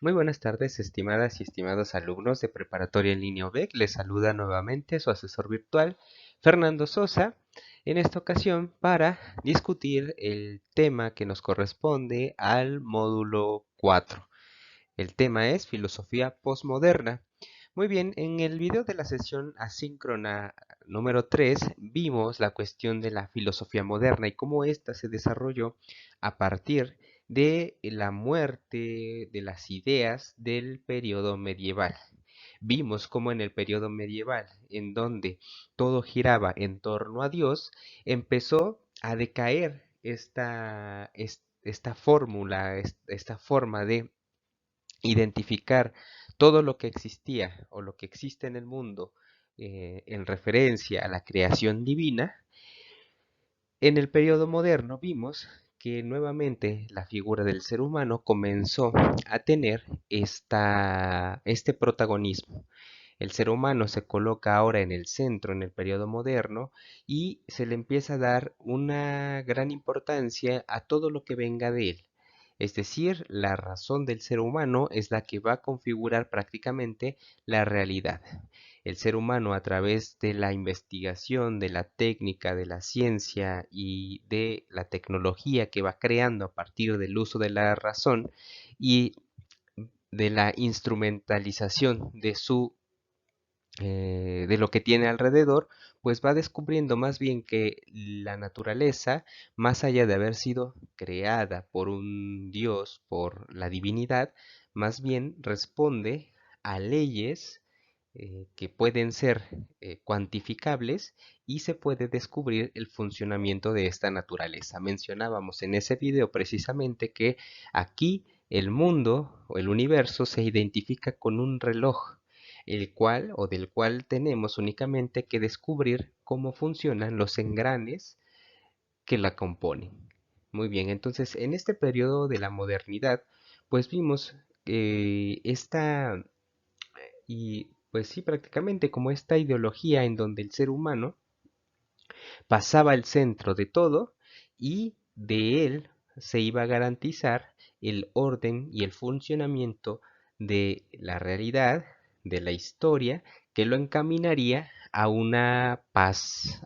Muy buenas tardes, estimadas y estimados alumnos de Preparatoria en Línea UVEC. Les saluda nuevamente su asesor virtual, Fernando Sosa, en esta ocasión para discutir el tema que nos corresponde al módulo 4. El tema es filosofía posmoderna. Muy bien, en el video de la sesión asíncrona número 3 vimos la cuestión de la filosofía moderna y cómo ésta se desarrolló a partir de la muerte de las ideas del periodo medieval. Vimos cómo en el periodo medieval, en donde todo giraba en torno a Dios, empezó a decaer esta fórmula, esta forma de identificar todo lo que existía o lo que existe en el mundo en referencia a la creación divina. En el periodo moderno vimos que nuevamente la figura del ser humano comenzó a tener este protagonismo. El ser humano se coloca ahora en el centro en el periodo moderno y se le empieza a dar una gran importancia a todo lo que venga de él. Es decir, la razón del ser humano es la que va a configurar prácticamente la realidad. El ser humano, a través de la investigación, de la técnica, de la ciencia y de la tecnología que va creando a partir del uso de la razón y de la instrumentalización de lo que tiene alrededor, pues va descubriendo más bien que la naturaleza, más allá de haber sido creada por un dios, por la divinidad, más bien responde a leyes que pueden ser cuantificables y se puede descubrir el funcionamiento de esta naturaleza. Mencionábamos en ese video precisamente que aquí el mundo o el universo se identifica con un reloj, el cual o del cual tenemos únicamente que descubrir cómo funcionan los engranes que la componen. Muy bien, entonces en este periodo de la modernidad, pues vimos esta y pues sí, prácticamente como esta ideología en donde el ser humano pasaba al centro de todo y de él se iba a garantizar el orden y el funcionamiento de la realidad, de la historia, que lo encaminaría a una paz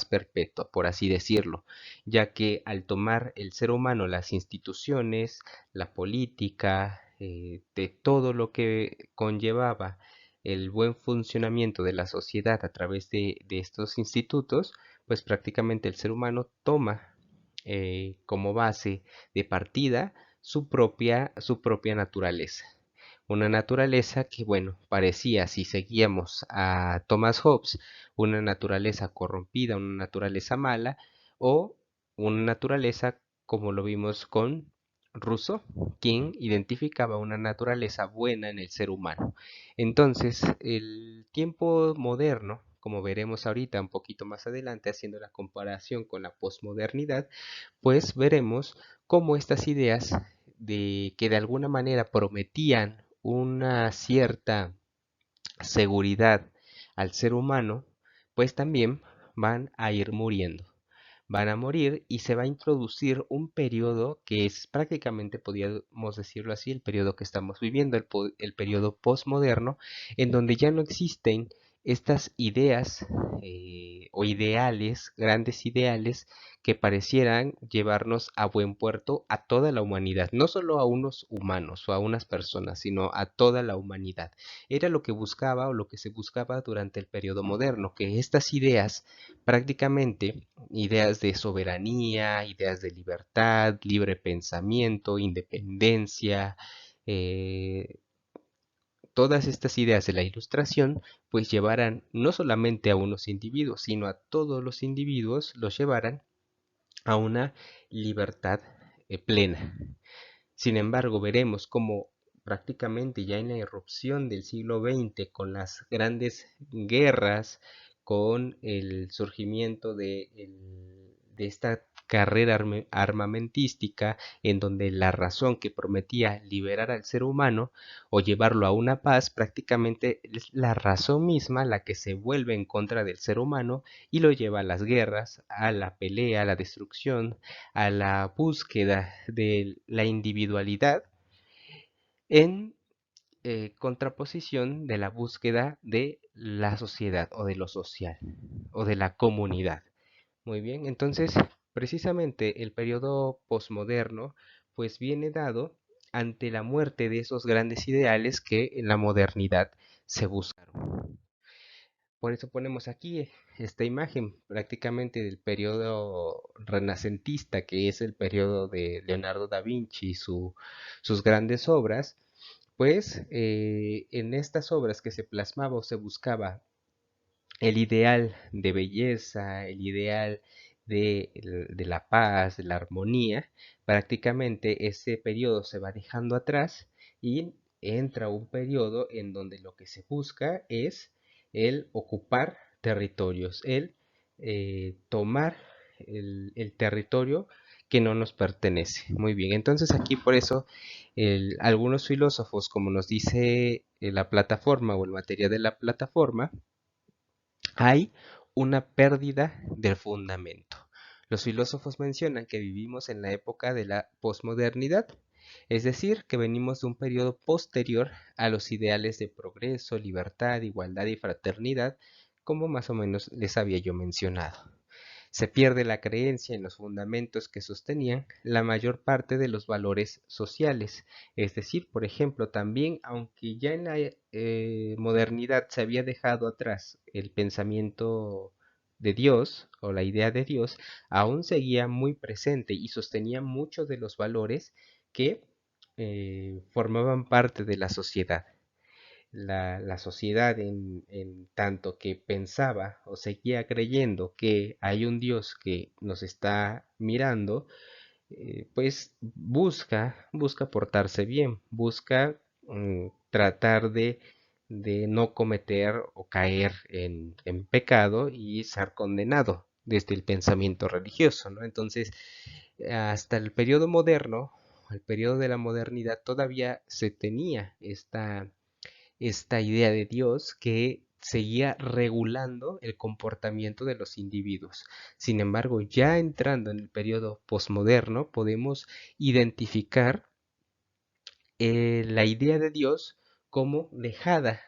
perpetua, por así decirlo, ya que al tomar el ser humano las instituciones, la política, de todo lo que conllevaba el buen funcionamiento de la sociedad a través de estos institutos, pues prácticamente el ser humano toma como base de partida su propia naturaleza. Una naturaleza que, bueno, parecía, si seguíamos a Thomas Hobbes, una naturaleza corrompida, una naturaleza mala, o una naturaleza como lo vimos con Rousseau, quien identificaba una naturaleza buena en el ser humano. Entonces, el tiempo moderno, como veremos ahorita un poquito más adelante, haciendo la comparación con la posmodernidad, pues veremos cómo estas ideas de que de alguna manera prometían una cierta seguridad al ser humano, pues también van a ir muriendo. Van a morir y se va a introducir un periodo que es prácticamente, podríamos decirlo así, el periodo que estamos viviendo, el periodo postmoderno, en donde ya no existen estas ideas o ideales, grandes ideales, que parecieran llevarnos a buen puerto a toda la humanidad, no solo a unos humanos o a unas personas, sino a toda la humanidad. Era lo que buscaba o lo que se buscaba durante el periodo moderno, que estas ideas prácticamente ideas de soberanía, ideas de libertad, libre pensamiento, independencia, eh, todas estas ideas de la ilustración pues llevarán no solamente a unos individuos, sino a todos los individuos los llevarán a una libertad plena. Sin embargo, veremos cómo prácticamente ya en la irrupción del siglo XX, con las grandes guerras, con el surgimiento de esta carrera armamentística, en donde la razón que prometía liberar al ser humano o llevarlo a una paz, prácticamente es la razón misma la que se vuelve en contra del ser humano y lo lleva a las guerras, a la pelea, a la destrucción, a la búsqueda de la individualidad en contraposición de la búsqueda de la sociedad o de lo social o de la comunidad. Muy bien, entonces precisamente el periodo posmoderno pues viene dado ante la muerte de esos grandes ideales que en la modernidad se buscaron. Por eso ponemos aquí esta imagen prácticamente del periodo renacentista, que es el periodo de Leonardo da Vinci y sus grandes obras. Pues en estas obras que se plasmaba o se buscaba el ideal de belleza, el ideal de la paz, de la armonía, prácticamente ese periodo se va dejando atrás y entra un periodo en donde lo que se busca es el ocupar territorios, el tomar el territorio que no nos pertenece. Muy bien, entonces aquí por eso algunos filósofos, como nos dice la plataforma o el material de la plataforma, hay una pérdida del fundamento. Los filósofos mencionan que vivimos en la época de la posmodernidad, es decir, que venimos de un periodo posterior a los ideales de progreso, libertad, igualdad y fraternidad, como más o menos les había yo mencionado. Se pierde la creencia en los fundamentos que sostenían la mayor parte de los valores sociales. Es decir, por ejemplo, también, aunque ya en la modernidad se había dejado atrás el pensamiento de Dios o la idea de Dios, aún seguía muy presente y sostenía muchos de los valores que formaban parte de la sociedad. La sociedad en tanto que pensaba o seguía creyendo que hay un Dios que nos está mirando, pues busca portarse bien, busca tratar de no cometer o caer en pecado y ser condenado desde el pensamiento religioso, ¿no? Entonces, hasta el periodo moderno, el periodo de la modernidad, todavía se tenía esta idea de Dios que seguía regulando el comportamiento de los individuos. Sin embargo, ya entrando en el periodo posmoderno, podemos identificar la idea de Dios como dejada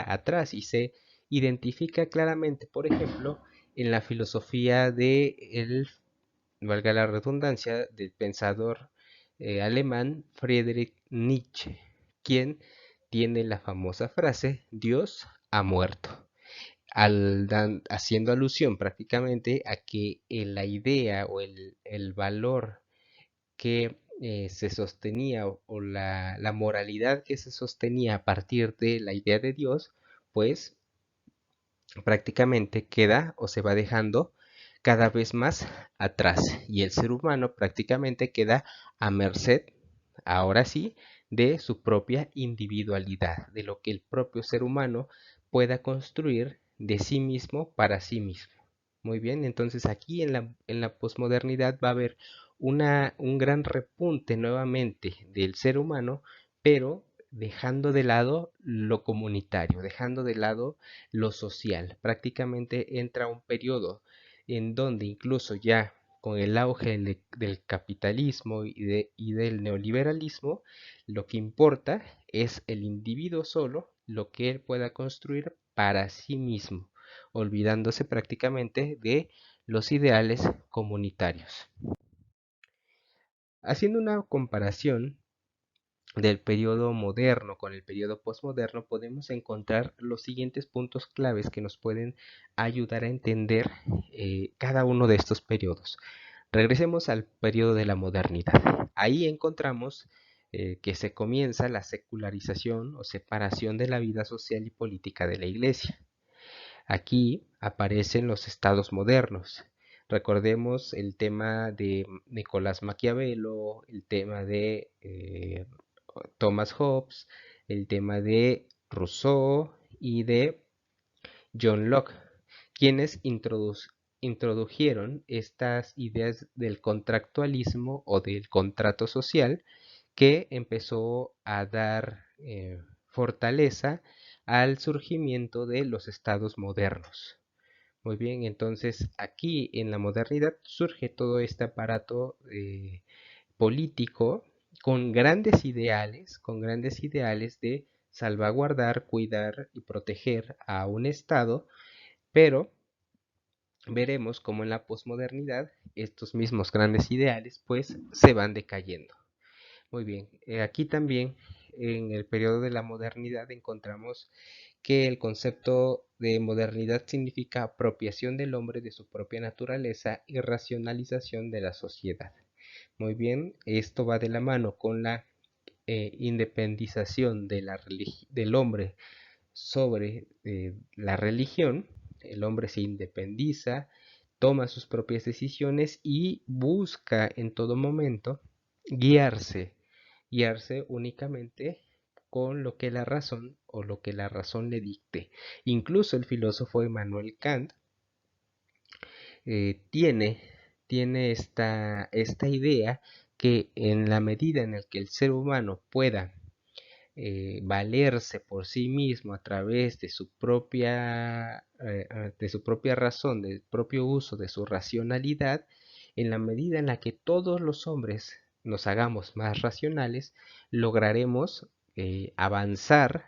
atrás y se identifica claramente, por ejemplo, en la filosofía valga la redundancia, del pensador alemán Friedrich Nietzsche, quien tiene la famosa frase Dios ha muerto, haciendo alusión prácticamente a que la idea o el valor que se sostenía o la moralidad que se sostenía a partir de la idea de Dios, pues prácticamente queda o se va dejando cada vez más atrás y el ser humano prácticamente queda a merced, ahora sí, de su propia individualidad, de lo que el propio ser humano pueda construir de sí mismo para sí mismo. Muy bien, entonces aquí en la posmodernidad va a haber un gran repunte nuevamente del ser humano, pero dejando de lado lo comunitario, dejando de lado lo social. Prácticamente entra un periodo en donde incluso ya con el auge del capitalismo y del neoliberalismo, lo que importa es el individuo solo, lo que él pueda construir para sí mismo, olvidándose prácticamente de los ideales comunitarios. Haciendo una comparación del periodo moderno con el periodo posmoderno, podemos encontrar los siguientes puntos claves que nos pueden ayudar a entender cada uno de estos periodos. Regresemos al periodo de la modernidad. Ahí encontramos que se comienza la secularización o separación de la vida social y política de la Iglesia. Aquí aparecen los estados modernos. Recordemos el tema de Nicolás Maquiavelo, el tema de Thomas Hobbes, el tema de Rousseau y de John Locke, quienes introdujeron estas ideas del contractualismo o del contrato social que empezó a dar fortaleza al surgimiento de los estados modernos. Muy bien, entonces aquí en la modernidad surge todo este aparato político con grandes ideales de salvaguardar, cuidar y proteger a un Estado, pero veremos cómo en la posmodernidad estos mismos grandes ideales pues se van decayendo. Muy bien, aquí también en el periodo de la modernidad encontramos que el concepto de modernidad significa apropiación del hombre de su propia naturaleza y racionalización de la sociedad. Muy bien, esto va de la mano con la independización de del hombre sobre la religión. El hombre se independiza, toma sus propias decisiones y busca en todo momento guiarse, guiarse únicamente con lo que la razón o lo que la razón le dicte. Incluso el filósofo Immanuel Kant tiene, tiene esta idea que en la medida en la que el ser humano pueda valerse por sí mismo a través de su propia razón, del propio uso de su racionalidad, en la medida en la que todos los hombres nos hagamos más racionales, lograremos avanzar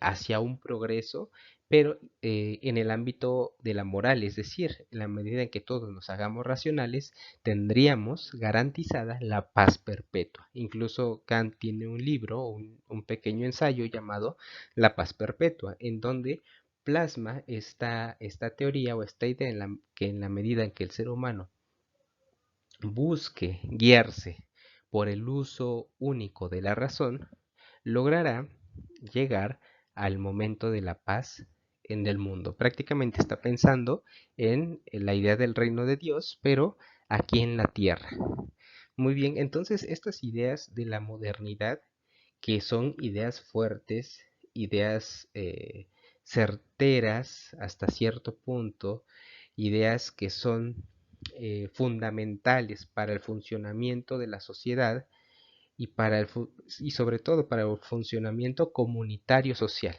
hacia un progreso, pero en el ámbito de la moral, es decir, en la medida en que todos nos hagamos racionales, tendríamos garantizada la paz perpetua. Incluso Kant tiene un libro, un pequeño ensayo llamado La paz perpetua, en donde plasma esta teoría o esta idea que en la medida en que el ser humano busque guiarse por el uso único de la razón, logrará llegar al momento de la paz en el mundo. Prácticamente está pensando en la idea del reino de Dios, pero aquí en la tierra. Muy bien, entonces estas ideas de la modernidad, que son ideas fuertes, ideas certeras hasta cierto punto, ideas que son fundamentales para el funcionamiento de la sociedad y, y sobre todo para el funcionamiento comunitario social.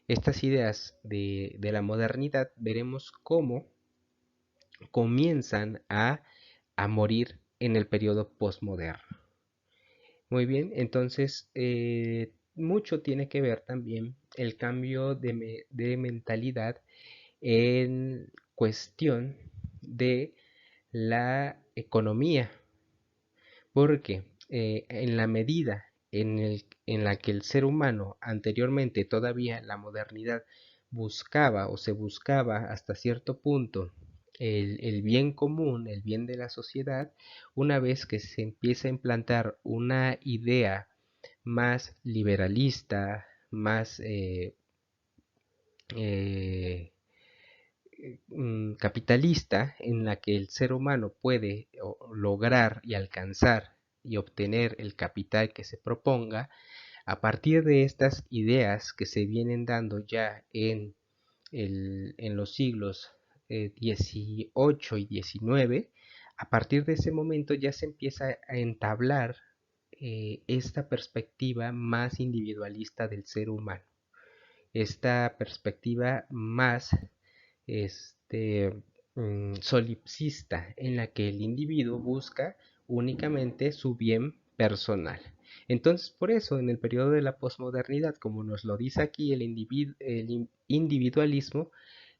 Estas ideas de la modernidad veremos cómo comienzan a morir en el periodo postmoderno. Muy bien, entonces mucho tiene que ver también el cambio de mentalidad en cuestión de la economía, porque en la medida en la que el ser humano anteriormente, todavía la modernidad, buscaba o se buscaba hasta cierto punto el bien común, el bien de la sociedad, una vez que se empieza a implantar una idea más liberalista, más eh, capitalista, en la que el ser humano puede lograr y alcanzar y obtener el capital que se proponga, a partir de estas ideas que se vienen dando ya en los siglos 18 y 19, a partir de ese momento ya se empieza a entablar esta perspectiva más individualista del ser humano, esta perspectiva más solipsista, en la que el individuo busca únicamente su bien personal. Entonces, por eso, en el periodo de la posmodernidad, como nos lo dice aquí, el individualismo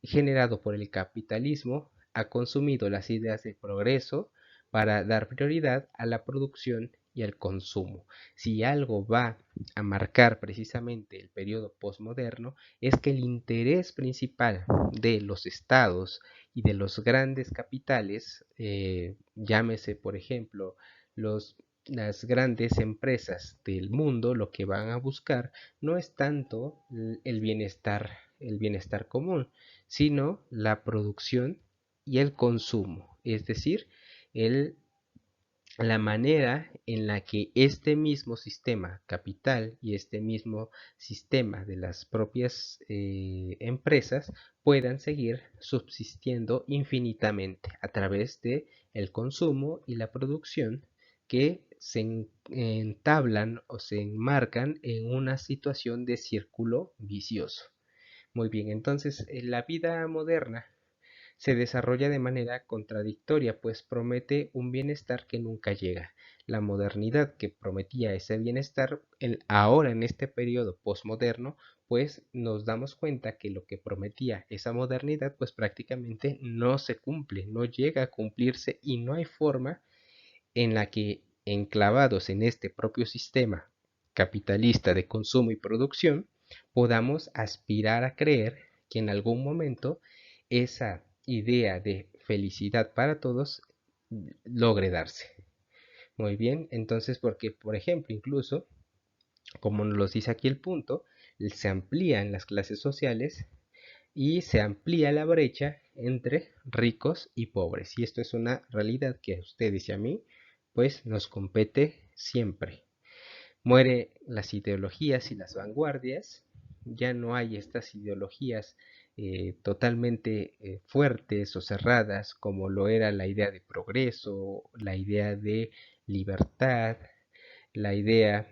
generado por el capitalismo ha consumido las ideas de progreso para dar prioridad a la producción y al consumo. Si algo va a marcar precisamente el periodo postmoderno, es que el interés principal de los estados y de los grandes capitales, llámese por ejemplo las grandes empresas del mundo, lo que van a buscar no es tanto el bienestar común, sino la producción y el consumo, es decir, el la manera en la que este mismo sistema capital y este mismo sistema de las propias empresas puedan seguir subsistiendo infinitamente a través de el consumo y la producción que se entablan o se enmarcan en una situación de círculo vicioso. Muy bien, entonces la vida moderna se desarrolla de manera contradictoria, pues promete un bienestar que nunca llega. La modernidad que prometía ese bienestar, ahora en este periodo posmoderno, pues nos damos cuenta que lo que prometía esa modernidad, pues prácticamente no se cumple, no llega a cumplirse y no hay forma en la que, enclavados en este propio sistema capitalista de consumo y producción, podamos aspirar a creer que en algún momento esa idea de felicidad para todos logre darse. Muy bien, entonces porque, por ejemplo, incluso, como nos lo dice aquí el punto, se amplían las clases sociales y se amplía la brecha entre ricos y pobres. Y esto es una realidad que a ustedes y a mí, pues nos compete siempre. Muere las ideologías y las vanguardias, ya no hay estas ideologías totalmente fuertes o cerradas como lo era la idea de progreso, la idea de libertad, la idea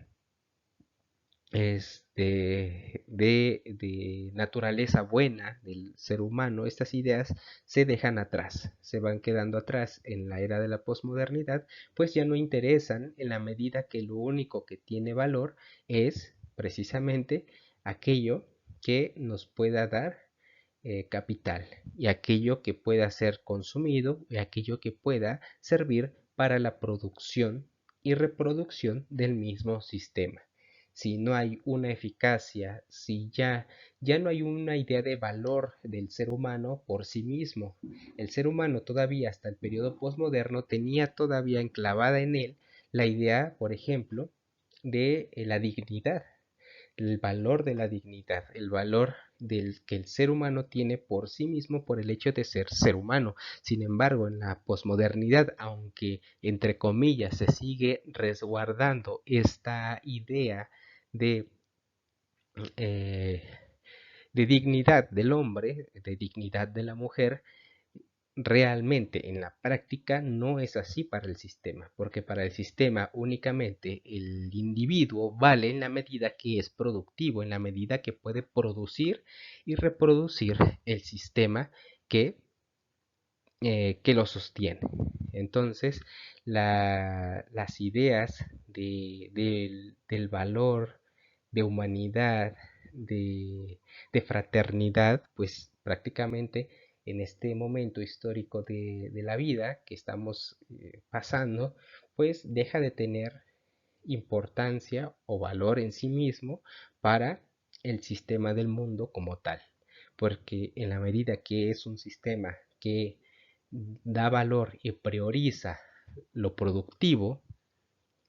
de naturaleza buena del ser humano. Estas ideas se dejan atrás, se van quedando atrás en la era de la posmodernidad, pues ya no interesan en la medida que lo único que tiene valor es precisamente aquello que nos pueda dar capital y aquello que pueda ser consumido y aquello que pueda servir para la producción y reproducción del mismo sistema. Si no hay una eficacia, si ya no hay una idea de valor del ser humano por sí mismo, el ser humano todavía hasta el periodo posmoderno tenía todavía enclavada en él la idea, por ejemplo, de la dignidad, el valor de la dignidad, el valor del que el ser humano tiene por sí mismo por el hecho de ser ser humano. Sin embargo, en la posmodernidad, aunque entre comillas se sigue resguardando esta idea de, eh, de dignidad del hombre, de dignidad de la mujer, realmente en la práctica no es así para el sistema, porque para el sistema únicamente el individuo vale en la medida que es productivo, en la medida que puede producir y reproducir el sistema que lo sostiene. Entonces, las ideas del valor, de humanidad, de fraternidad, pues prácticamente en este momento histórico de la vida que estamos pasando, pues deja de tener importancia o valor en sí mismo para el sistema del mundo como tal. Porque en la medida que es un sistema que da valor y prioriza lo productivo,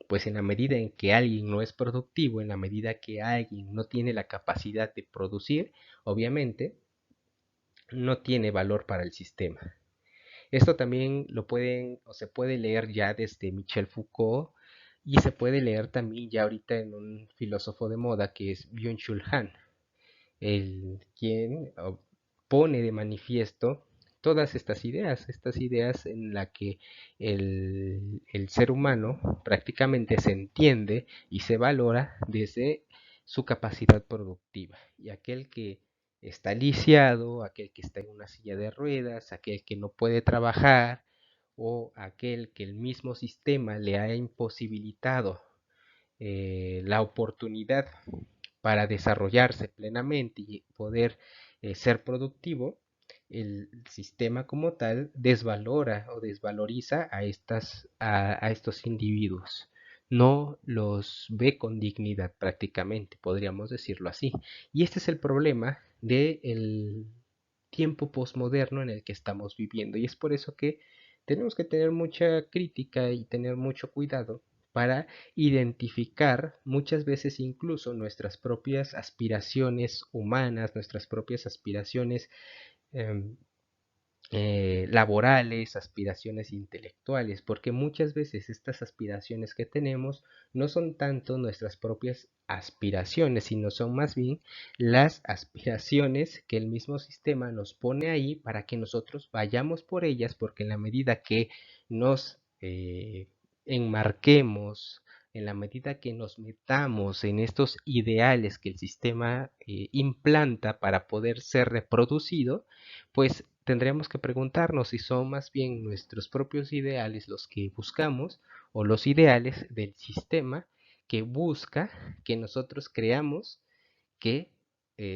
pues en la medida en que alguien no es productivo, en la medida que alguien no tiene la capacidad de producir, obviamente no tiene valor para el sistema. Esto también lo pueden o se puede leer ya desde Michel Foucault y se puede leer también ya ahorita en un filósofo de moda que es Byung-Chul Han, el quien pone de manifiesto todas estas ideas en la que el ser humano prácticamente se entiende y se valora desde su capacidad productiva. Y aquel que está lisiado, aquel que está en una silla de ruedas, aquel que no puede trabajar o aquel que el mismo sistema le ha imposibilitado la oportunidad para desarrollarse plenamente y poder ser productivo, el sistema como tal desvalora o desvaloriza a estos individuos. No los ve con dignidad prácticamente, podríamos decirlo así. Y este es el problema del tiempo posmoderno en el que estamos viviendo. Y es por eso que tenemos que tener mucha crítica y tener mucho cuidado para identificar muchas veces incluso nuestras propias aspiraciones humanas, nuestras propias aspiraciones eh, laborales, aspiraciones intelectuales, porque muchas veces estas aspiraciones que tenemos no son tanto nuestras propias aspiraciones, sino son más bien las aspiraciones que el mismo sistema nos pone ahí para que nosotros vayamos por ellas, porque en la medida que nos enmarquemos, en la medida que nos metamos en estos ideales que el sistema implanta para poder ser reproducido, pues tendríamos que preguntarnos si son más bien nuestros propios ideales los que buscamos o los ideales del sistema que busca que nosotros creamos que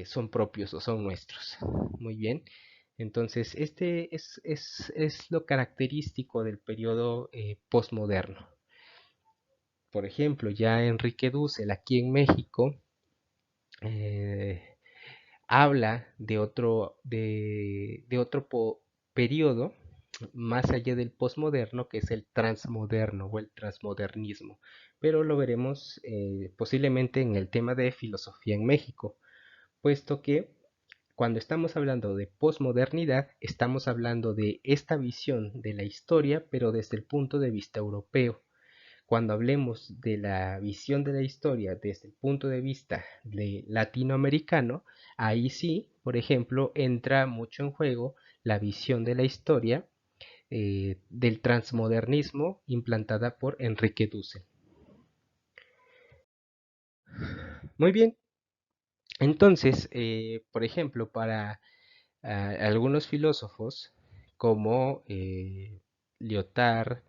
son propios o son nuestros. Muy bien. Entonces, este es lo característico del periodo postmoderno. Por ejemplo, ya Enrique Dussel aquí en México eh, habla de otro periodo más allá del posmoderno, que es el transmoderno o el transmodernismo, pero lo veremos posiblemente en el tema de filosofía en México, puesto que cuando estamos hablando de posmodernidad, estamos hablando de esta visión de la historia, pero desde el punto de vista europeo. Cuando hablemos de la visión de la historia desde el punto de vista de latinoamericano, ahí sí, por ejemplo, entra mucho en juego la visión de la historia del transmodernismo implantada por Enrique Dussel. Muy bien, entonces, por ejemplo, para algunos filósofos como Lyotard,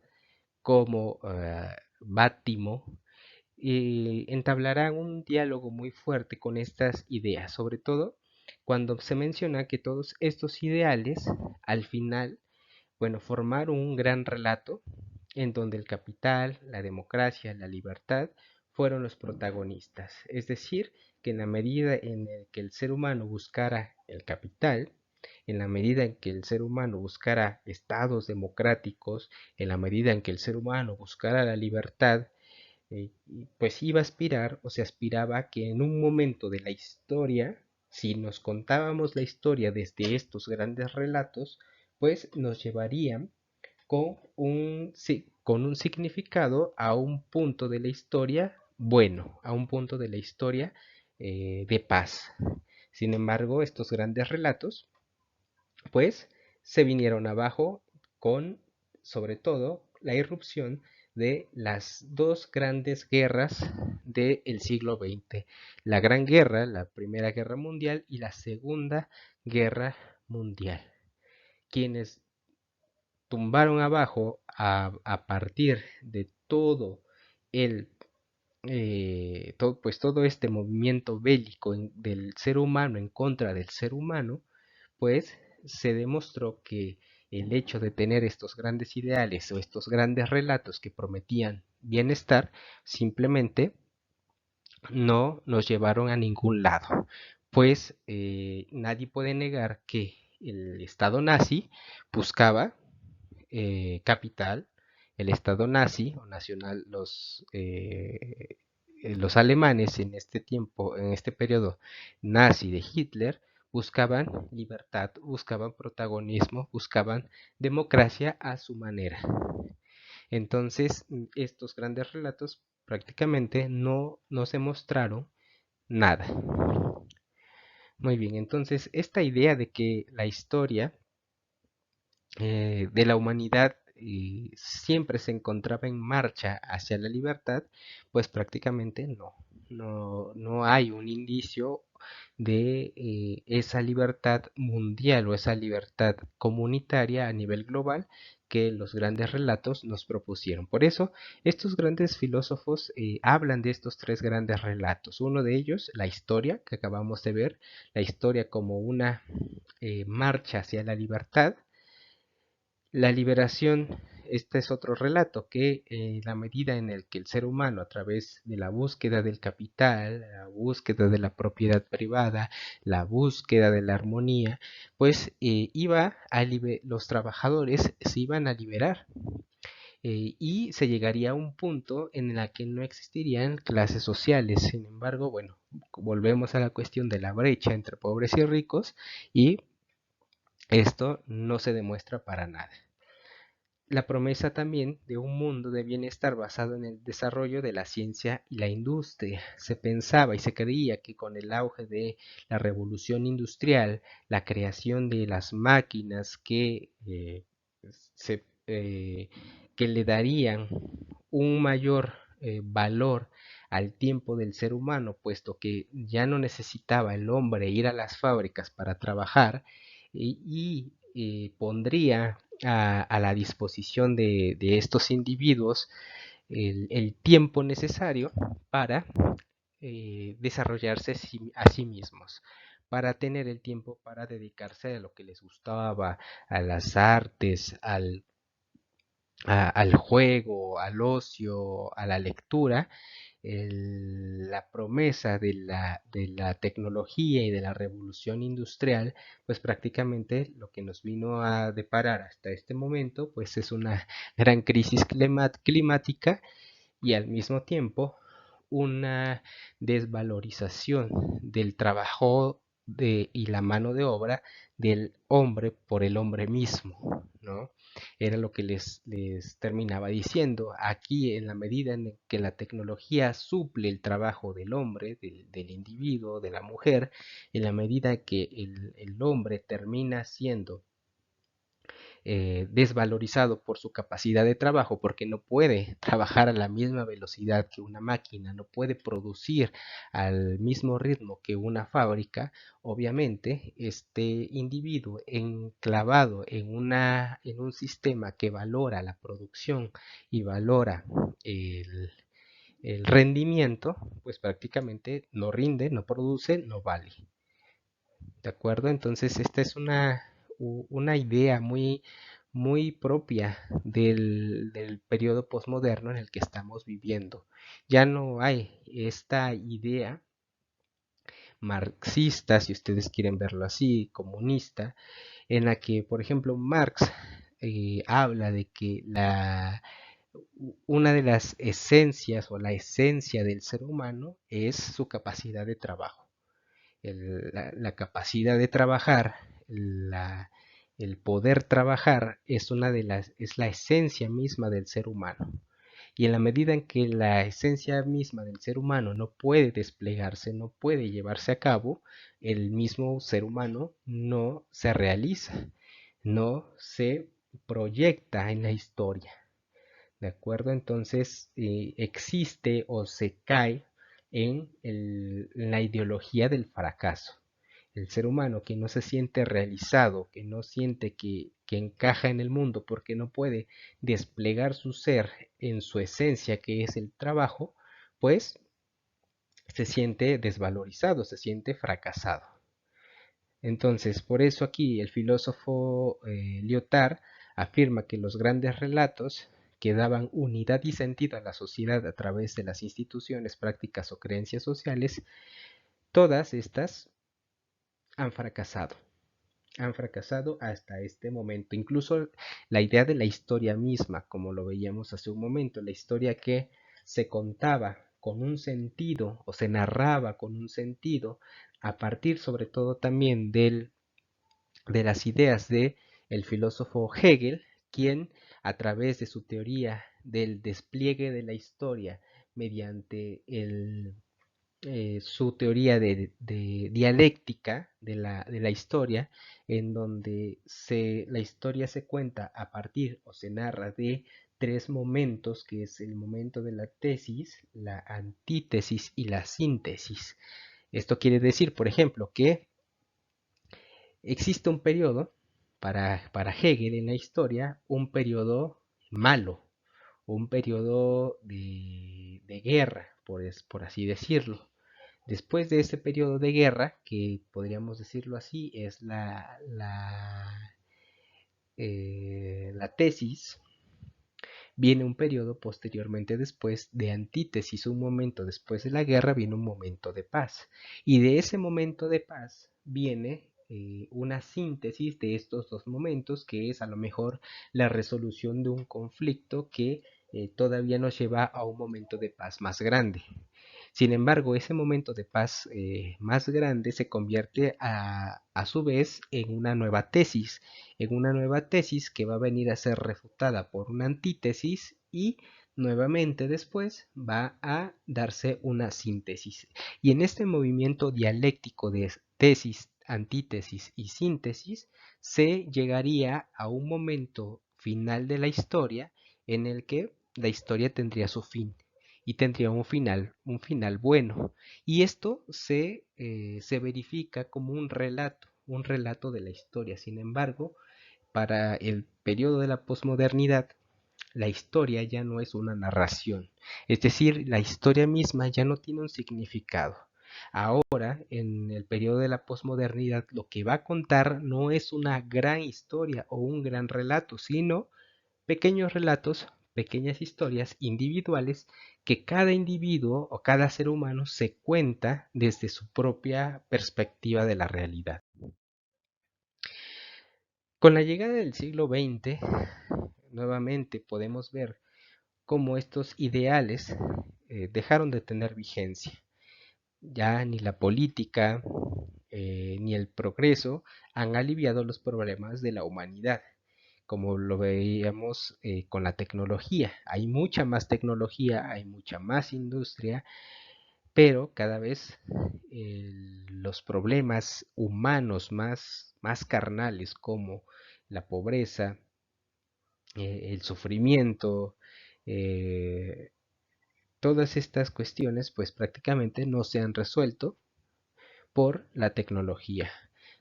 como Bátimo, entablarán un diálogo muy fuerte con estas ideas, sobre todo cuando se menciona que todos estos ideales, al final, bueno, formaron un gran relato en donde el capital, la democracia, la libertad fueron los protagonistas. Es decir, que en la medida en el que el ser humano buscara el capital, en la medida en que el ser humano buscara estados democráticos, en la medida en que el ser humano buscara la libertad, pues iba a aspirar o se aspiraba que en un momento de la historia, si nos contábamos la historia desde estos grandes relatos, pues nos llevarían con un significado a un punto de la historia bueno, a un punto de la historia de paz. Sin embargo, estos grandes relatos, pues, se vinieron abajo con, sobre todo, la irrupción de las dos grandes guerras del siglo XX. La Gran Guerra, la Primera Guerra Mundial y la Segunda Guerra Mundial, quienes tumbaron abajo a partir de todo el pues todo este movimiento bélico del ser humano en contra del ser humano, pues se demostró que el hecho de tener estos grandes ideales o estos grandes relatos que prometían bienestar simplemente no nos llevaron a ningún lado, pues nadie puede negar que el Estado nazi buscaba capital, el Estado nazi o nacional, los alemanes en este tiempo, en este periodo nazi de Hitler, buscaban libertad, buscaban protagonismo, buscaban democracia a su manera. Entonces, estos grandes relatos prácticamente no se mostraron nada. Muy bien, entonces esta idea de que la historia de la humanidad siempre se encontraba en marcha hacia la libertad, pues prácticamente no hay un indicio de esa libertad mundial o esa libertad comunitaria a nivel global que los grandes relatos nos propusieron. Por eso, estos grandes filósofos hablan de estos tres grandes relatos. Uno de ellos, la historia, que acabamos de ver, la historia como una marcha hacia la libertad. La liberación, este es otro relato, que la medida en el que el ser humano, a través de la búsqueda del capital, la búsqueda de la propiedad privada, la búsqueda de la armonía, pues los trabajadores se iban a liberar. Y se llegaría a un punto en el que no existirían clases sociales. Sin embargo, bueno, volvemos a la cuestión de la brecha entre pobres y ricos y esto no se demuestra para nada. La promesa también de un mundo de bienestar basado en el desarrollo de la ciencia y la industria. Se pensaba y se creía que con el auge de la revolución industrial, la creación de las máquinas se, eh, que le darían un mayor valor al tiempo del ser humano, puesto que ya no necesitaba el hombre ir a las fábricas para trabajar y pondría a la disposición de estos individuos el tiempo necesario para desarrollarse a sí mismos, para tener el tiempo para dedicarse a lo que les gustaba, a las artes, al juego, al ocio, a la lectura. La promesa de la tecnología y de la revolución industrial, pues prácticamente lo que nos vino a deparar hasta este momento, pues es una gran crisis climática y al mismo tiempo una desvalorización del trabajo y la mano de obra del hombre por el hombre mismo, ¿no? Era lo que les terminaba diciendo. Aquí, en la medida en que la tecnología suple el trabajo del hombre, del individuo, de la mujer, en la medida que el hombre termina siendo desvalorizado por su capacidad de trabajo, porque no puede trabajar a la misma velocidad que una máquina, no puede producir al mismo ritmo que una fábrica. Obviamente este individuo enclavado en un sistema que valora la producción y valora el rendimiento, pues prácticamente no rinde, no produce, no vale. ¿De acuerdo? Entonces esta es una idea muy propia del periodo posmoderno en el que estamos viviendo. Ya no hay esta idea marxista, si ustedes quieren verlo así, comunista, en la que, por ejemplo, Marx habla de que una de las esencias o la esencia del ser humano es su capacidad de trabajo. La capacidad de trabajar, el poder trabajar es la esencia misma del ser humano. Y en la medida en que la esencia misma del ser humano no puede desplegarse, no puede llevarse a cabo, el mismo ser humano no se realiza, no se proyecta en la historia. ¿De acuerdo? Entonces existe o se cae en la ideología del fracaso. El ser humano que no se siente realizado, que no siente que encaja en el mundo porque no puede desplegar su ser en su esencia, que es el trabajo, pues se siente desvalorizado, se siente fracasado. Entonces, por eso aquí el filósofo Lyotard afirma que los grandes relatos que daban unidad y sentido a la sociedad a través de las instituciones, prácticas o creencias sociales, todas estas han fracasado. Han fracasado hasta este momento. Incluso la idea de la historia misma, como lo veíamos hace un momento, la historia que se contaba con un sentido o se narraba con un sentido a partir sobre todo también de las ideas de el filósofo Hegel, quien a través de su teoría del despliegue de la historia mediante su teoría de dialéctica de la historia, en donde la historia se cuenta a partir o se narra de tres momentos, que es el momento de la tesis, la antítesis y la síntesis. Esto quiere decir, por ejemplo, que existe un periodo para Hegel en la historia, un periodo malo, un periodo de guerra, por así decirlo. Después de ese periodo de guerra, que podríamos decirlo así, es la tesis, viene un periodo posteriormente después de antítesis, un momento después de la guerra viene un momento de paz. Y de ese momento de paz viene una síntesis de estos dos momentos, que es a lo mejor la resolución de un conflicto que todavía nos lleva a un momento de paz más grande. Sin embargo, ese momento de paz más grande se convierte a su vez en una nueva tesis que va a venir a ser refutada por una antítesis y nuevamente después va a darse una síntesis. Y en este movimiento dialéctico de tesis, antítesis y síntesis se llegaría a un momento final de la historia en el que la historia tendría su fin y tendría un final bueno. Y esto se verifica como un relato de la historia. Sin embargo, para el periodo de la posmodernidad, la historia ya no es una narración, es decir, la historia misma ya no tiene un significado. Ahora, en el periodo de la posmodernidad, lo que va a contar no es una gran historia o un gran relato, sino pequeños relatos, pequeñas historias individuales que cada individuo o cada ser humano se cuenta desde su propia perspectiva de la realidad. Con la llegada del siglo XX, nuevamente podemos ver cómo estos ideales dejaron de tener vigencia. Ya ni la política ni el progreso han aliviado los problemas de la humanidad, como lo veíamos con la tecnología. Hay mucha más tecnología, hay mucha más industria, pero cada vez los problemas humanos más carnales como la pobreza, el sufrimiento, eh, todas estas cuestiones pues prácticamente no se han resuelto por la tecnología.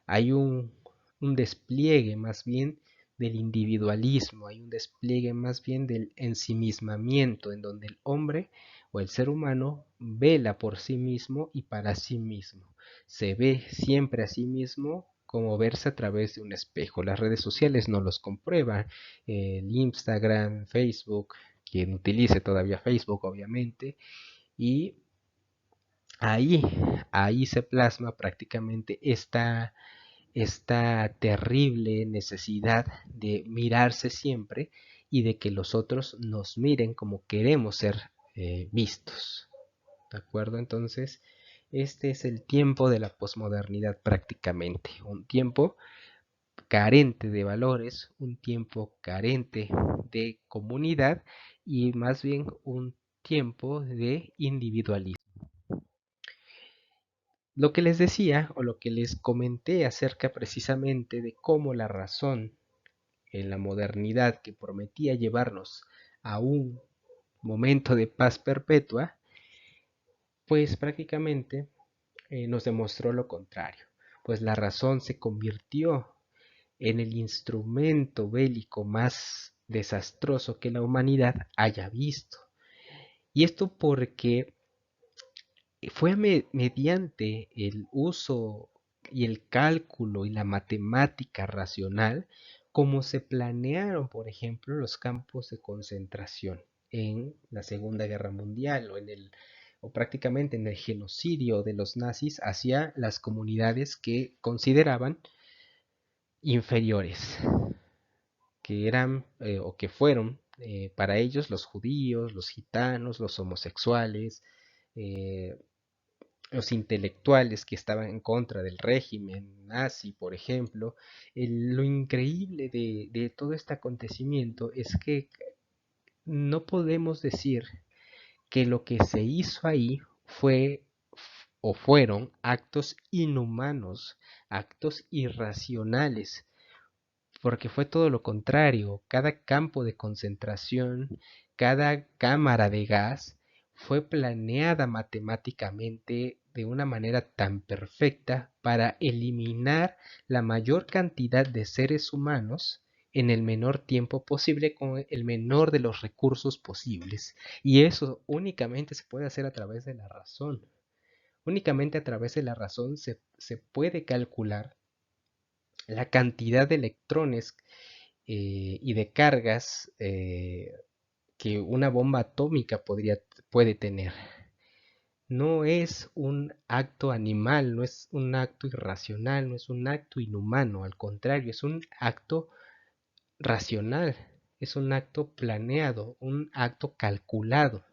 Hay un despliegue más bien del individualismo, hay un despliegue más bien del ensimismamiento, en donde el hombre o el ser humano vela por sí mismo y para sí mismo. Se ve siempre a sí mismo como verse a través de un espejo. Las redes sociales no los comprueban. El Instagram, Facebook, quien utilice todavía Facebook, obviamente, y ahí, ahí se plasma prácticamente esta terrible necesidad de mirarse siempre y de que los otros nos miren como queremos ser vistos. ¿De acuerdo? Entonces, este es el tiempo de la posmodernidad prácticamente. Un tiempo carente de valores, un tiempo carente de comunidad y más bien un tiempo de individualismo. Lo que les decía o lo que les comenté acerca precisamente de cómo la razón en la modernidad que prometía llevarnos a un momento de paz perpetua, pues prácticamente nos demostró lo contrario, pues la razón se convirtió en el instrumento bélico más desastroso que la humanidad haya visto. Y esto porque fue mediante el uso y el cálculo y la matemática racional como se planearon, por ejemplo, los campos de concentración en la Segunda Guerra Mundial o prácticamente en el genocidio de los nazis hacia las comunidades que consideraban inferiores, que eran o que fueron para ellos los judíos, los gitanos, los homosexuales, eh, los intelectuales que estaban en contra del régimen nazi, por ejemplo. Lo increíble de todo este acontecimiento es que no podemos decir que lo que se hizo ahí fue o fueron actos inhumanos, actos irracionales, porque fue todo lo contrario. Cada campo de concentración, cada cámara de gas fue planeada matemáticamente de una manera tan perfecta para eliminar la mayor cantidad de seres humanos en el menor tiempo posible con el menor de los recursos posibles. Y eso únicamente se puede hacer a través de la razón. Únicamente a través de la razón se puede calcular la cantidad de electrones y de cargas que una bomba atómica puede tener. No es un acto animal, no es un acto irracional, no es un acto inhumano, al contrario, es un acto racional, es un acto planeado, un acto calculado.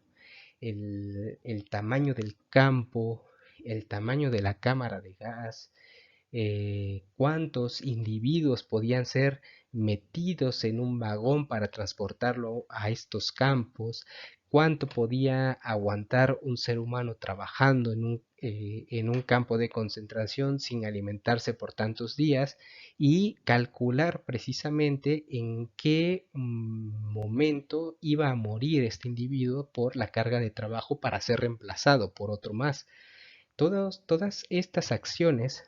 El tamaño del campo, el tamaño de la cámara de gas, cuántos individuos podían ser metidos en un vagón para transportarlo a estos campos, cuánto podía aguantar un ser humano trabajando en un campo de concentración sin alimentarse por tantos días y calcular precisamente en qué momento iba a morir este individuo por la carga de trabajo para ser reemplazado por otro más. Todas estas acciones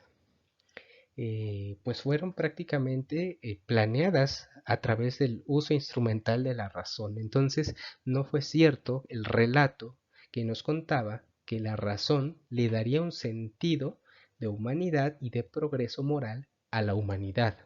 pues fueron prácticamente planeadas a través del uso instrumental de la razón. Entonces, no fue cierto el relato que nos contaba que la razón le daría un sentido de humanidad y de progreso moral a la humanidad.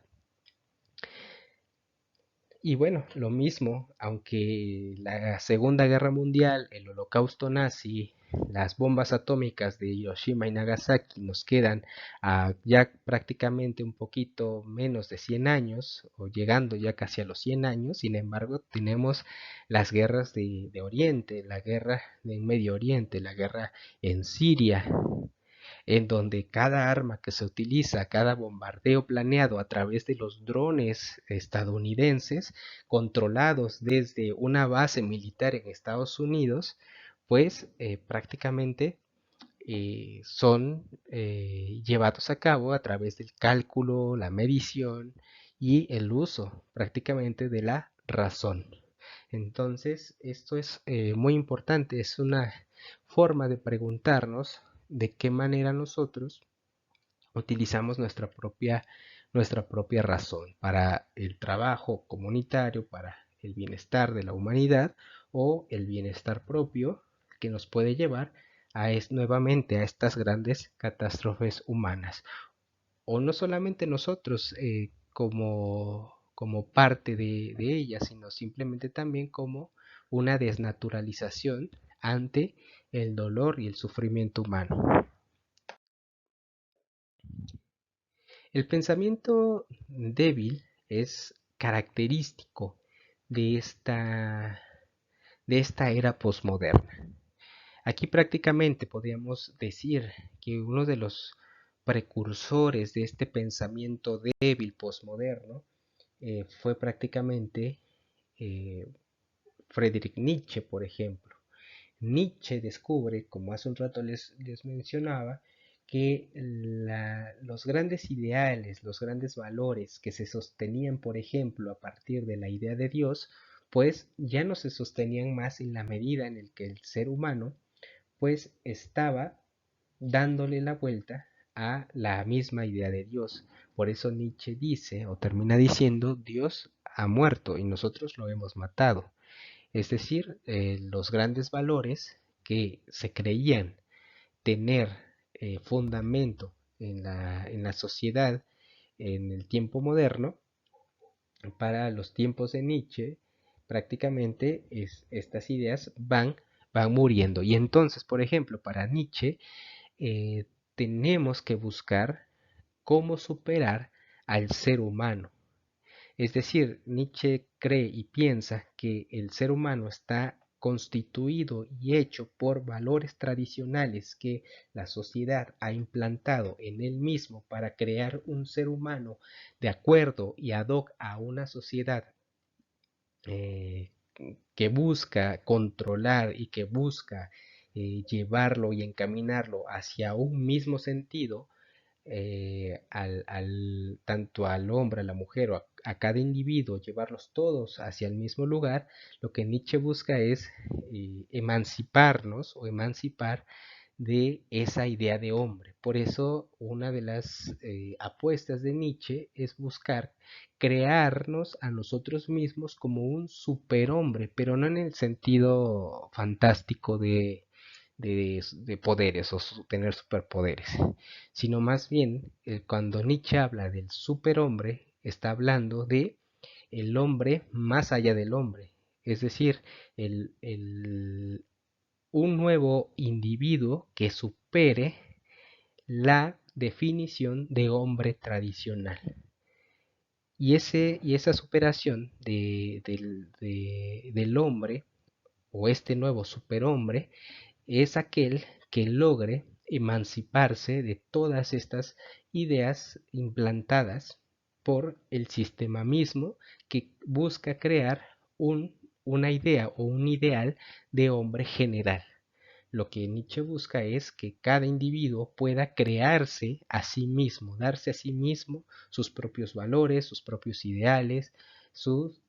Y bueno, lo mismo, aunque la Segunda Guerra Mundial, el Holocausto nazi, las bombas atómicas de Hiroshima y Nagasaki nos quedan a ya prácticamente un poquito menos de 100 años, o llegando ya casi a los 100 años, sin embargo tenemos las guerras de Oriente, la guerra en Medio Oriente, la guerra en Siria, en donde cada arma que se utiliza, cada bombardeo planeado a través de los drones estadounidenses, controlados desde una base militar en Estados Unidos, pues prácticamente son llevados a cabo a través del cálculo, la medición y el uso prácticamente de la razón. Entonces, esto es muy importante, es una forma de preguntarnos de qué manera nosotros utilizamos nuestra propia razón para el trabajo comunitario, para el bienestar de la humanidad o el bienestar propio que nos puede llevar nuevamente a estas grandes catástrofes humanas. O no solamente nosotros como parte de ellas, sino simplemente también como una desnaturalización ante el dolor y el sufrimiento humano. El pensamiento débil es característico de de esta era posmoderna. Aquí prácticamente podríamos decir que uno de los precursores de este pensamiento débil posmoderno fue prácticamente eh, Friedrich Nietzsche, por ejemplo. Nietzsche descubre, como hace un rato les mencionaba, que los grandes ideales, los grandes valores que se sostenían, por ejemplo, a partir de la idea de Dios, pues ya no se sostenían más en la medida en el que el ser humano pues estaba dándole la vuelta a la misma idea de Dios. Por eso Nietzsche dice o termina diciendo, Dios ha muerto y nosotros lo hemos matado. Es decir, los grandes valores que se creían tener fundamento en la sociedad en el tiempo moderno, para los tiempos de Nietzsche, prácticamente estas ideas van muriendo. Y entonces, por ejemplo, para Nietzsche, tenemos que buscar cómo superar al ser humano. Es decir, Nietzsche cree y piensa que el ser humano está constituido y hecho por valores tradicionales que la sociedad ha implantado en él mismo para crear un ser humano de acuerdo y ad hoc a una sociedad eh, que busca controlar y que busca llevarlo y encaminarlo hacia un mismo sentido, tanto al hombre, a la mujer o a cada individuo, llevarlos todos hacia el mismo lugar, lo que Nietzsche busca es emanciparnos o emancipar de esa idea de hombre. Por eso una de las apuestas de Nietzsche es buscar crearnos a nosotros mismos como un superhombre, pero no en el sentido fantástico de poderes o tener superpoderes, sino más bien cuando Nietzsche habla del superhombre, está hablando de el hombre más allá del hombre, es decir, un nuevo individuo que supere la definición de hombre tradicional. Y esa superación del hombre o este nuevo superhombre es aquel que logre emanciparse de todas estas ideas implantadas por el sistema mismo que busca crear una idea o un ideal de hombre general. Lo que Nietzsche busca es que cada individuo pueda crearse a sí mismo, darse a sí mismo sus propios valores, sus propios ideales, su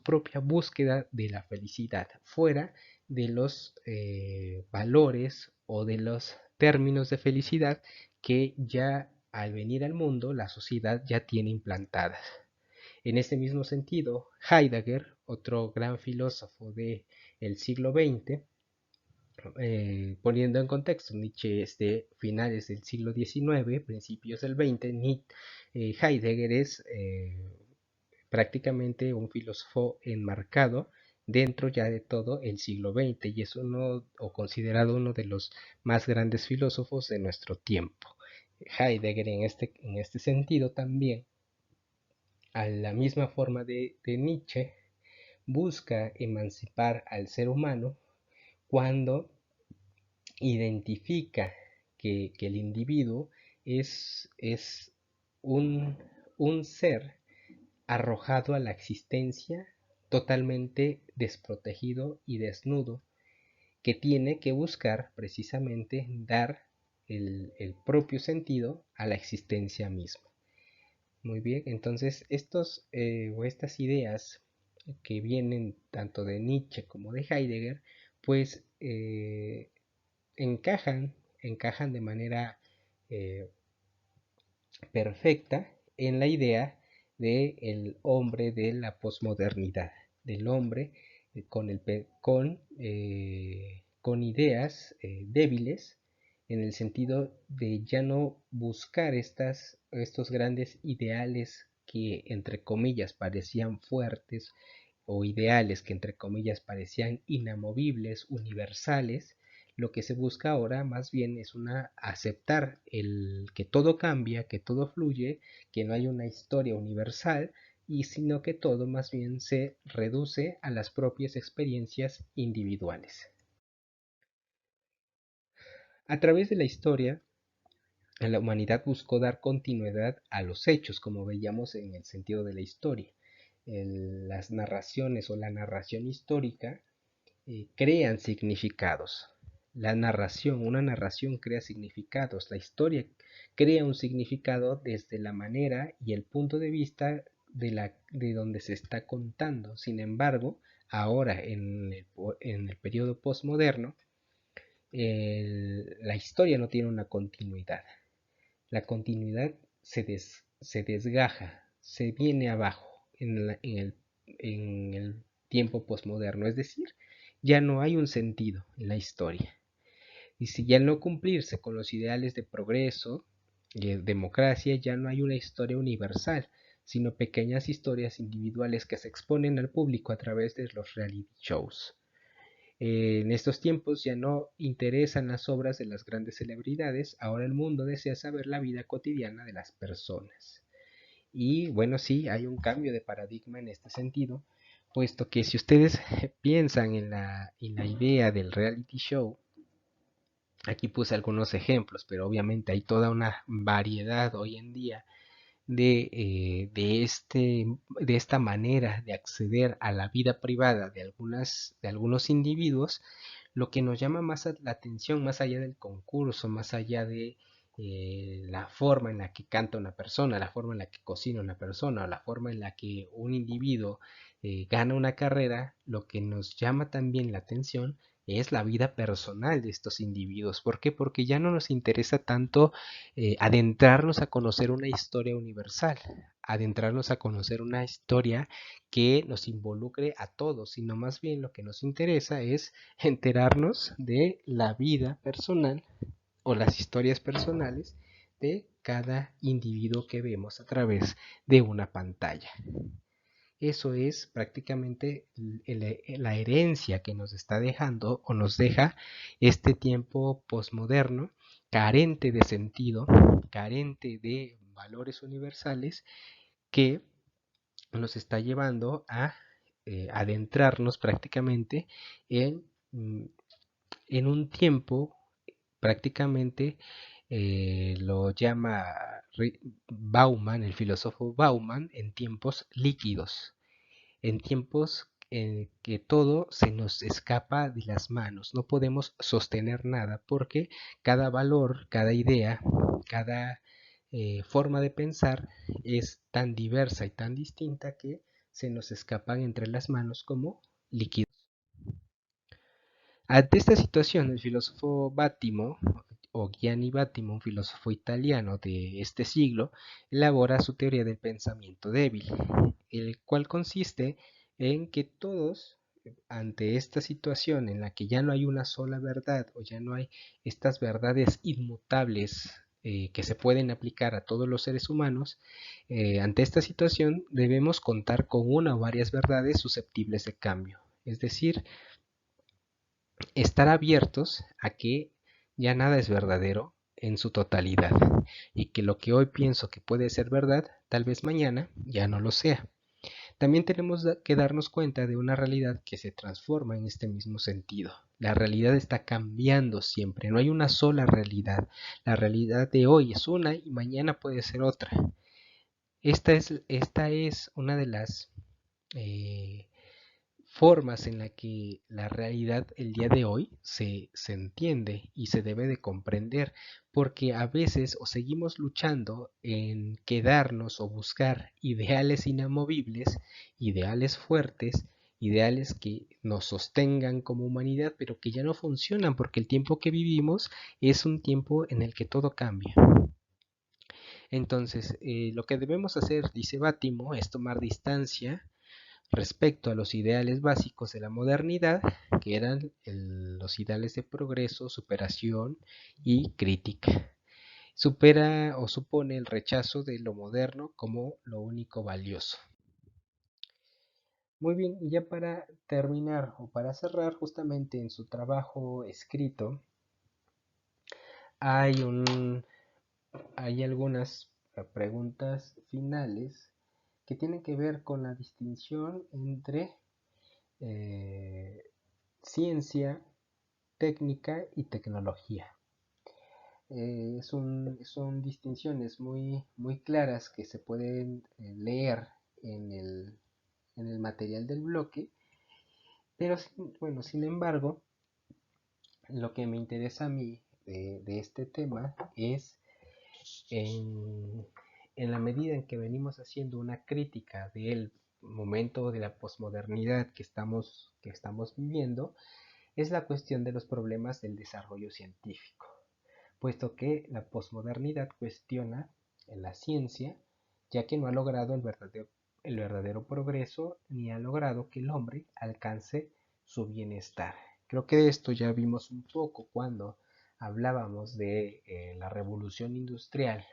propia búsqueda de la felicidad, fuera de los valores o de los términos de felicidad que ya al venir al mundo la sociedad ya tiene implantadas. En este mismo sentido, Heidegger, otro gran filósofo del siglo XX, poniendo en contexto, Nietzsche es de finales del siglo XIX, principios del XX, Heidegger es prácticamente un filósofo enmarcado dentro ya de todo el siglo XX y es uno o considerado uno de los más grandes filósofos de nuestro tiempo. Heidegger en este sentido también, a la misma forma de Nietzsche, busca emancipar al ser humano cuando identifica que el individuo es un, un ser arrojado a la existencia totalmente desprotegido y desnudo, que tiene que buscar precisamente dar el propio sentido a la existencia misma. Muy bien, entonces estas ideas que vienen tanto de Nietzsche como de Heidegger, pues encajan de manera eh, perfecta en la idea del hombre de la posmodernidad, del hombre con ideas débiles en el sentido de ya no buscar estos grandes ideales que entre comillas parecían fuertes o ideales que entre comillas parecían inamovibles, universales. Lo que se busca ahora más bien es aceptar el que todo cambia, que todo fluye, que no hay una historia universal, y sino que todo más bien se reduce a las propias experiencias individuales. A través de la historia, la humanidad buscó dar continuidad a los hechos, como veíamos en el sentido de la historia. Las narraciones o la narración histórica crean significados. Una narración crea significados. La historia crea un significado desde la manera y el punto de vista de donde se está contando. Sin embargo, ahora en el periodo postmoderno, la historia no tiene una continuidad. La continuidad se desgaja, se viene abajo en el tiempo posmoderno, es decir, ya no hay un sentido en la historia. Y si ya al no cumplirse con los ideales de progreso y de democracia, ya no hay una historia universal, sino pequeñas historias individuales que se exponen al público a través de los reality shows. En estos tiempos ya no interesan las obras de las grandes celebridades, ahora el mundo desea saber la vida cotidiana de las personas. Y bueno, sí, hay un cambio de paradigma en este sentido, puesto que si ustedes piensan en la idea del reality show, aquí puse algunos ejemplos, pero obviamente hay toda una variedad hoy en día de esta manera de acceder a la vida privada de algunos individuos, lo que nos llama más la atención, más allá del concurso, más allá de la forma en la que canta una persona, la forma en la que cocina una persona, o la forma en la que un individuo gana una carrera, lo que nos llama también la atención es la vida personal de estos individuos. ¿Por qué? Porque ya no nos interesa tanto adentrarnos a conocer una historia universal, adentrarnos a conocer una historia que nos involucre a todos, sino más bien lo que nos interesa es enterarnos de la vida personal o las historias personales de cada individuo que vemos a través de una pantalla. Eso es prácticamente la herencia que nos está dejando o nos deja este tiempo posmoderno, carente de sentido, carente de valores universales, que nos está llevando a adentrarnos prácticamente en, mm, en un tiempo prácticamente lo llama Bauman, el filósofo Bauman, en tiempos líquidos, en tiempos en que todo se nos escapa de las manos, no podemos sostener nada porque cada valor, cada idea, cada forma de pensar es tan diversa y tan distinta que se nos escapan entre las manos como líquidos. Ante esta situación, el filósofo Bátimo o Gianni Battimo, un filósofo italiano de este siglo, elabora su teoría del pensamiento débil, el cual consiste en que todos, ante esta situación en la que ya no hay una sola verdad o ya no hay estas verdades inmutables que se pueden aplicar a todos los seres humanos, ante esta situación debemos contar con una o varias verdades susceptibles de cambio. Es decir, estar abiertos a que ya nada es verdadero en su totalidad y que lo que hoy pienso que puede ser verdad, tal vez mañana ya no lo sea. También tenemos que darnos cuenta de una realidad que se transforma en este mismo sentido. La realidad está cambiando siempre, no hay una sola realidad. La realidad de hoy es una y mañana puede ser otra. Esta es una de las eh, formas en la que la realidad el día de hoy se entiende y se debe de comprender, porque a veces o seguimos luchando en quedarnos o buscar ideales inamovibles, ideales fuertes, ideales que nos sostengan como humanidad, pero que ya no funcionan porque el tiempo que vivimos es un tiempo en el que todo cambia. Entonces, lo que debemos hacer, dice Bátimo, es tomar distancia respecto a los ideales básicos de la modernidad, que eran los ideales de progreso, superación y crítica. Supera o supone el rechazo de lo moderno como lo único valioso. Muy bien, y ya para terminar o para cerrar, justamente en su trabajo escrito, hay, un, hay algunas preguntas finales que tienen que ver con la distinción entre eh, ciencia, técnica y tecnología. Son distinciones muy claras que se pueden leer en el material del bloque, pero bueno, sin embargo, lo que me interesa a mí de este tema es en, en la medida en que venimos haciendo una crítica del momento de la posmodernidad que estamos viviendo, es la cuestión de los problemas del desarrollo científico, puesto que la posmodernidad cuestiona la ciencia, ya que no ha logrado el verdadero progreso ni ha logrado que el hombre alcance su bienestar. Creo que de esto ya vimos un poco cuando hablábamos de la revolución industrial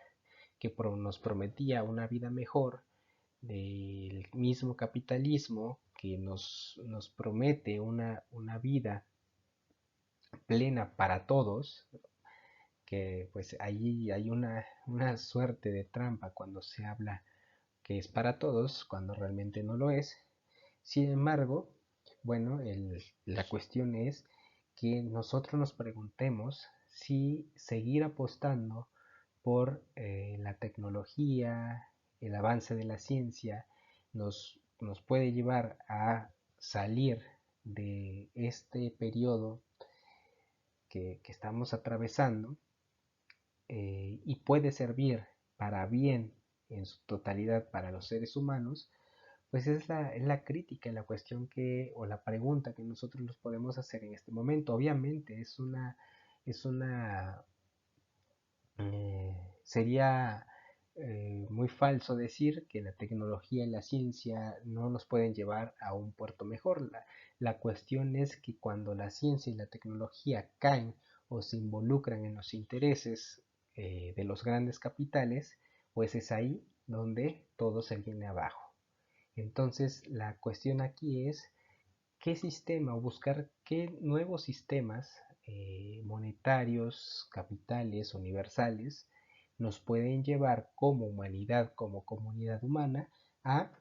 que nos prometía una vida mejor, del mismo capitalismo que nos promete una vida plena para todos, que pues ahí hay una suerte de trampa cuando se habla que es para todos, cuando realmente no lo es. Sin embargo, bueno, la cuestión es que nosotros nos preguntemos si seguir apostando por la tecnología, el avance de la ciencia, nos puede llevar a salir de este periodo que estamos atravesando, y puede servir para bien en su totalidad para los seres humanos, pues es la crítica, la cuestión o la pregunta que nosotros nos podemos hacer en este momento. Obviamente sería muy falso decir que la tecnología y la ciencia no nos pueden llevar a un puerto mejor. La cuestión es que cuando la ciencia y la tecnología caen o se involucran en los intereses de los grandes capitales, pues es ahí donde todo se viene abajo. Entonces la cuestión aquí es qué sistema o buscar qué nuevos sistemas monetarios, capitales, universales, nos pueden llevar como humanidad, como comunidad humana, a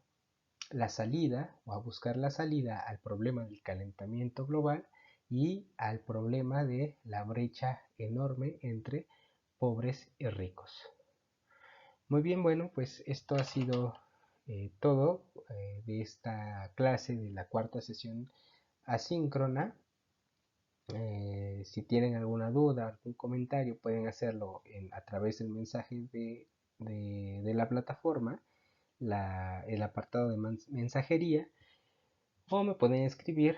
la salida o a buscar la salida al problema del calentamiento global y al problema de la brecha enorme entre pobres y ricos. Muy bien, bueno, pues esto ha sido todo de esta clase de la cuarta sesión asíncrona. Si tienen alguna duda, algún comentario, pueden hacerlo a través del mensaje de la plataforma, el apartado de mensajería, o me pueden escribir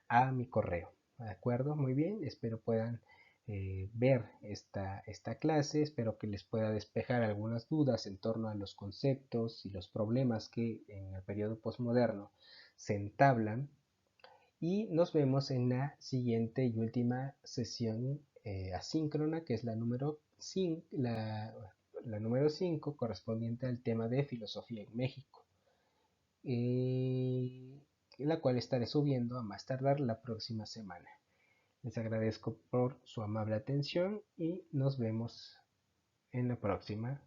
a mi correo. ¿De acuerdo? Muy bien, espero puedan ver esta clase. Espero que les pueda despejar algunas dudas en torno a los conceptos y los problemas que en el periodo posmoderno se entablan. Y nos vemos en la siguiente y última sesión asíncrona, que es la número 5, la número 5, correspondiente al tema de filosofía en México, la cual estaré subiendo a más tardar la próxima semana. Les agradezco por su amable atención y nos vemos en la próxima.